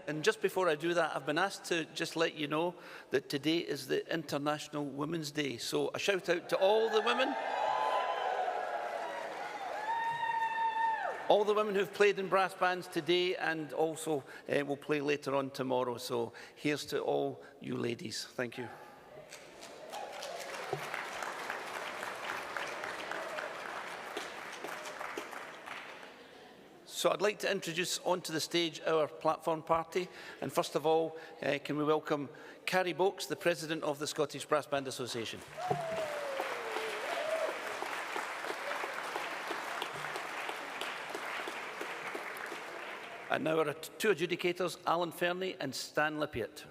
And just before I do that, I've been asked to just let you know that today is the International Women's Day. So a shout out to all the women. All the women who've played in brass bands today and also will play later on tomorrow. So here's to all you ladies. Thank you. So I'd like to introduce onto the stage our platform party. And first of all, can we welcome Carrie Boakes, the President of the Scottish Brass Band Association. And now our two adjudicators, Alan Fernie and Stan Lippiatt.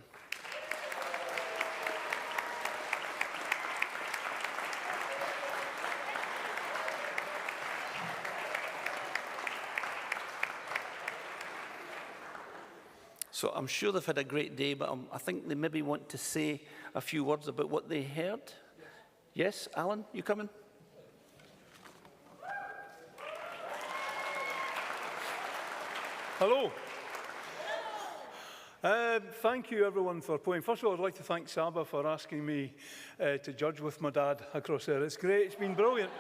So I'm sure they've had a great day, but I think they maybe want to say a few words about what they heard. Yes, Alan, you coming? Hello. Thank you, everyone, for playing. First of all, I'd like to thank Saba for asking me to judge with my dad across there. It's great. It's been brilliant.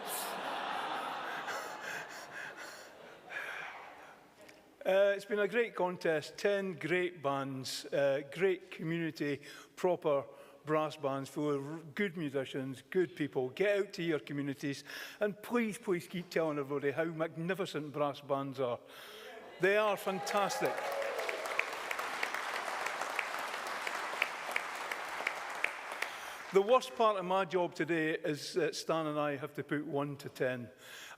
It's been a great contest. 10 great bands, great community, proper brass bands full of good musicians, good people. Get out to your communities and please, please keep telling everybody how magnificent brass bands are. They are fantastic. The worst part of my job today is that Stan and I have to put 1 to 10,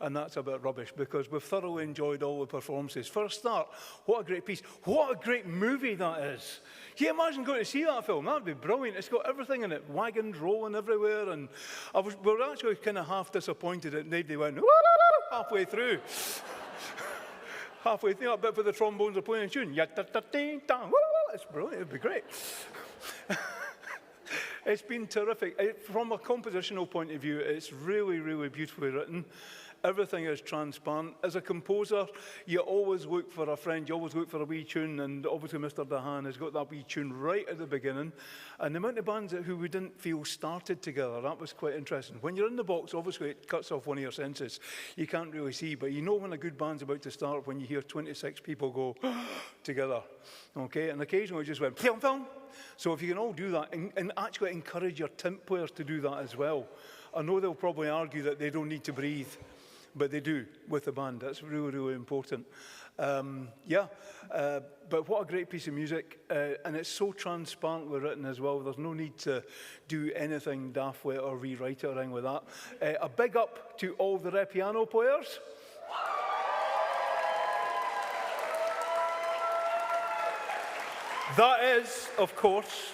and that's a bit rubbish because we've thoroughly enjoyed all the performances. For a start, what a great piece. What a great movie that is. Can you imagine going to see that film? That would be brilliant. It's got everything in it, wagons rolling everywhere, and we were actually kind of half disappointed that they went halfway through. Halfway through that bit where the trombones are playing a tune. It's brilliant, it'd be great. It's been terrific. From a compositional point of view, it's really, really beautifully written. Everything is transparent. As a composer, you always look for a friend, you always look for a wee tune, and obviously Mr. Dahan has got that wee tune right at the beginning. And the amount of bands who we didn't feel started together, that was quite interesting. When you're in the box, obviously it cuts off one of your senses. You can't really see, but you know when a good band's about to start when you hear 26 people go together. Okay, and occasionally it just went film, film. So if you can all do that, and actually encourage your timp players to do that as well. I know they'll probably argue that they don't need to breathe, but they do with the band. That's really, really important. But what a great piece of music. And it's so transparently written as well. There's no need to do anything daft with it or rewrite it or anything with that. A big up to all the piano players. That is, of course,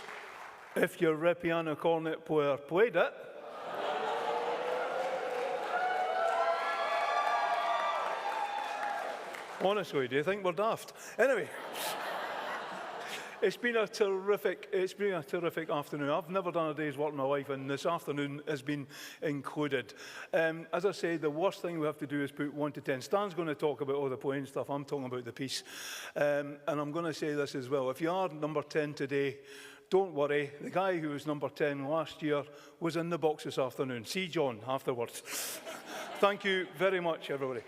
if your piano cornet player played it. Honestly, do you think we're daft? Anyway, it's been a terrific afternoon. I've never done a day's work in my life, and this afternoon has been included. As I say, the worst thing we have to do is put 1 to 10. Stan's going to talk about all the playing stuff. I'm talking about the piece. And I'm going to say this as well. If you are number 10 today, don't worry. The guy who was number 10 last year was in the box this afternoon. See John afterwards. Thank you very much, everybody.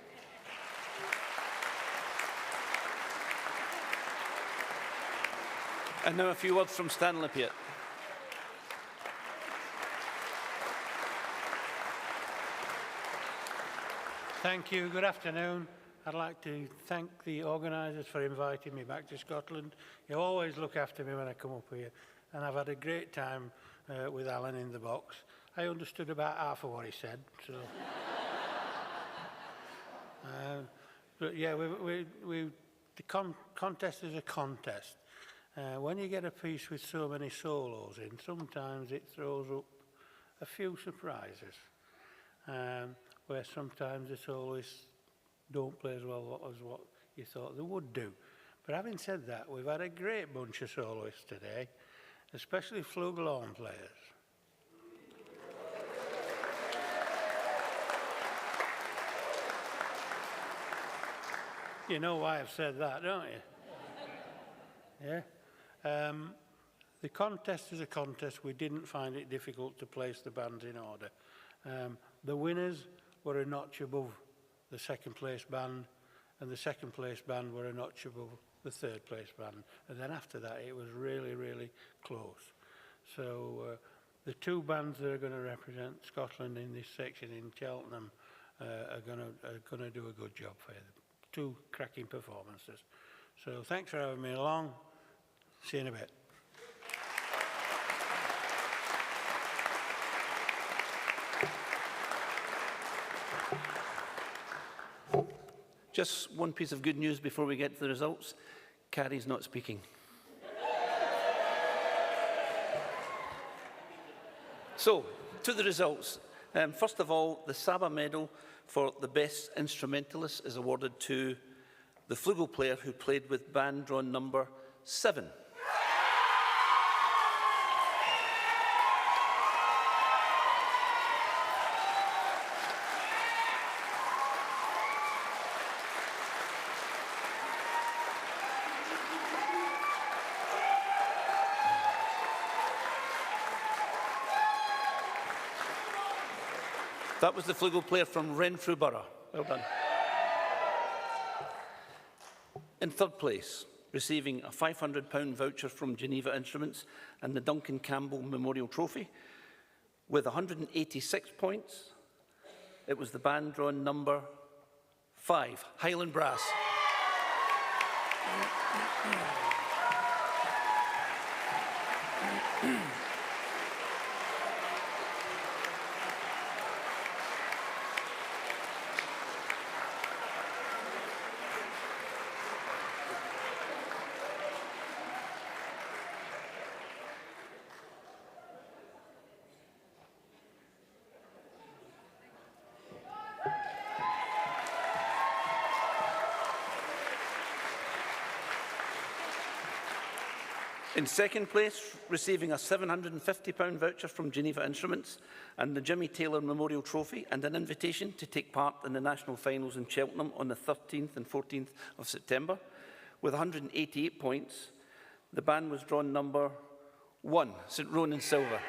And now a few words from Stan Lippiatt. Thank you. Good afternoon. I'd like to thank the organisers for inviting me back to Scotland. You always look after me when I come up here, and I've had a great time with Alan in the box. I understood about half of what he said, so. But yeah, the contest is a contest. When you get a piece with so many solos in, sometimes it throws up a few surprises, where sometimes the soloists don't play as well as what you thought they would do. But having said that, we've had a great bunch of soloists today, especially flugelhorn players. You know why I've said that, don't you? Yeah. The contest is a contest. We didn't find it difficult to place the bands in order. The winners were a notch above the second place band, and the second place band were a notch above the third place band. And then after that, it was really, really close. So the two bands that are going to represent Scotland in this section in Cheltenham are going to do a good job for you. Two cracking performances. So thanks for having me along. See you in a bit. Just one piece of good news before we get to the results. Carrie's not speaking. So, to the results. First of all, the Saba medal for the best instrumentalist is awarded to the flugel player who played with band drawn number 7. That was the flugel player from Renfrew Borough. Well done. In third place, receiving a £500 voucher from Geneva Instruments and the Duncan Campbell Memorial Trophy, with 186 points, it was the band drawn number 5, Highland Brass. In second place, receiving a £750 voucher from Geneva Instruments and the Jimmy Taylor Memorial Trophy and an invitation to take part in the national finals in Cheltenham on the 13th and 14th of September. With 188 points, the band was drawn number 1, St Ronan Silver.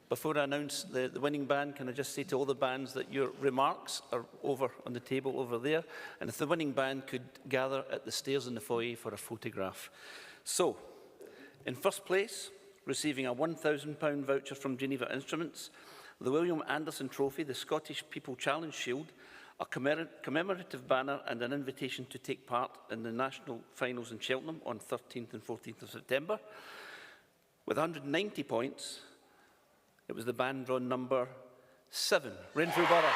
Before I announce the winning band, can I just say to all the bands that your remarks are over on the table over there, and if the winning band could gather at the stairs in the foyer for a photograph. So, in first place, receiving a £1,000 voucher from Geneva Instruments, the William Anderson Trophy, the Scottish People Challenge Shield, a commemorative banner and an invitation to take part in the national finals in Cheltenham on 13th and 14th of September. With 190 points, it was the band drawn number 7, Renfrew Borough.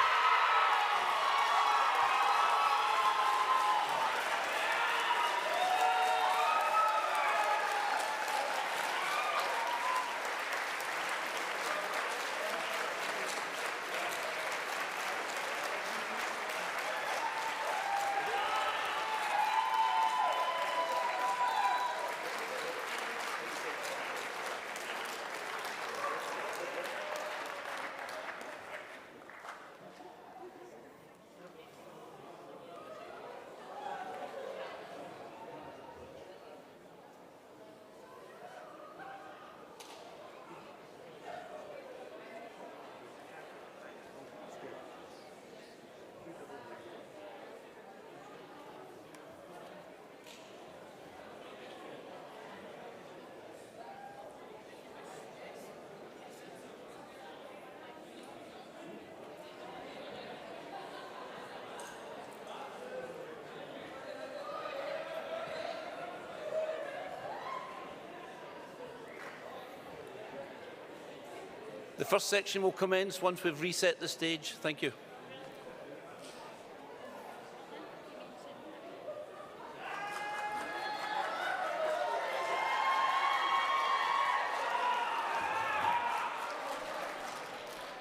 The first section will commence once we've reset the stage. Thank you.